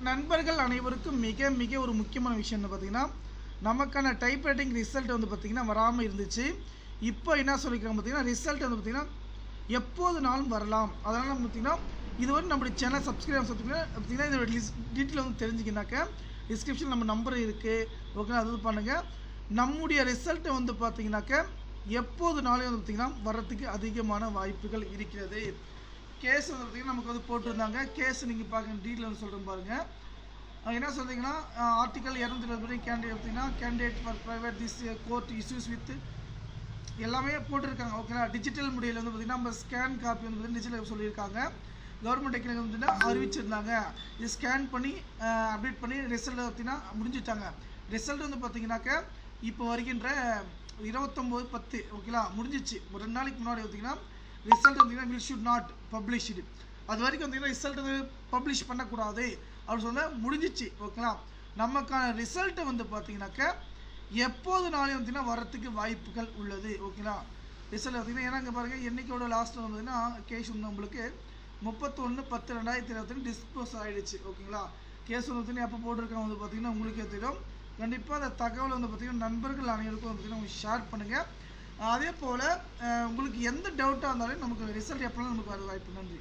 நண்பர்கள் அனைவருக்கும் மிக மிக ஒரு முக்கியமான விஷயம் என்ன பார்த்தீங்கன்னா, நமக்கான டைப்ரைட்டிங் ரிசல்ட் வந்து பார்த்தீங்கன்னா வராமல் இருந்துச்சு. இப்போ என்ன சொல்லியிருக்காங்க பார்த்தீங்கன்னா, ரிசல்ட் வந்து பார்த்தீங்கன்னா எப்போதுனாலும் வரலாம். அதனால் பார்த்தீங்கன்னா இதுவரை நம்மளுடைய சேனல் சப்ஸ்கிரைப் பார்த்தீங்கன்னா இதோட டீட்டெயில் வந்து தெரிஞ்சுக்கினாக்க டிஸ்கிரிப்ஷன் நம்ம நம்பர் இருக்குது. ஓகே, அது பண்ணுங்கள். நம்முடைய ரிசல்ட்டை வந்து பார்த்தீங்கன்னாக்க எப்போதுனாலும் வந்து பார்த்தீங்கன்னா வர்றதுக்கு அதிகமான வாய்ப்புகள் இருக்கிறது. கேஸ் வந்து பார்த்தீங்கன்னா நமக்கு வந்து போட்டிருந்தாங்க. கேஸ் நீங்கள் பார்க்க டீட்டெயில் வந்து சொல்கிறேன் பாருங்கள். என்ன சொல்கிறீங்கன்னா, ஆர்டிகல் 220 கேண்டிடேட் பார்த்தீங்கன்னா candidate for private this court issues with எல்லாமே போட்டிருக்காங்க. ஓகேங்களா, டிஜிட்டல் முறையில் வந்து பார்த்திங்கன்னா நம்ம ஸ்கேன் காப்பி வந்து பார்த்திங்கன்னா டிஜிட்டல் சொல்லியிருக்காங்க. கவர்மெண்ட் எக்கனாமிக் வந்து அறிவிச்சிருந்தாங்க. இது ஸ்கேன் பண்ணி அப்டேட் பண்ணி ரிசல்ட் பார்த்திங்கன்னா முடிஞ்சிட்டாங்க. ரிசல்ட் வந்து பார்த்திங்கனாக்க இப்போ வருகின்ற 29/10 ஓகேங்களா முடிஞ்சிச்சு. ஒரு 2 நாளைக்கு முன்னாடி பார்த்திங்கன்னா ரிசல்ட் வந்தீங்கன்னா வில் ஷுட் நாட் பப்ளிஷ்டு. அது வரைக்கும் வந்தீங்கன்னா ரிசல்ட் வந்து பப்ளிஷ் பண்ணக்கூடாது அப்படின்னு சொல்ல முடிஞ்சிச்சு. ஓகேங்களா, நமக்கான ரிசல்ட்டை வந்து பார்த்தீங்கன்னாக்க எப்போதுனாலும் வந்தீங்கன்னா வரத்துக்கு வாய்ப்புகள் உள்ளது. ஓகேங்களா, ரிசல்ட் பார்த்தீங்கன்னா ஏன்னா இங்கே பாருங்கள் என்னைக்கோட லாஸ்ட்டில் வந்ததுன்னா கேஸ் வந்து நம்மளுக்கு 31/10/2022 டிஸ்போஸ் ஆகிடுச்சு. ஓகேங்களா, கேஸ் வந்து பார்த்தீங்கன்னா எப்போ போட்டிருக்காங்க வந்து பார்த்தீங்கன்னா உங்களுக்கே தெரியும். கண்டிப்பாக அந்த தகவல் வந்து பார்த்தீங்கன்னா நண்பர்கள் அனைவருக்கும் வந்து பார்த்தீங்கன்னா ஷேர் பண்ணுங்கள். அதே போல் உங்களுக்கு எந்த டவுட்டாக இருந்தாலும் நமக்கு ரிசல்ட் எப்போலாம் நமக்கு வர வாய்ப்பு. நன்றி.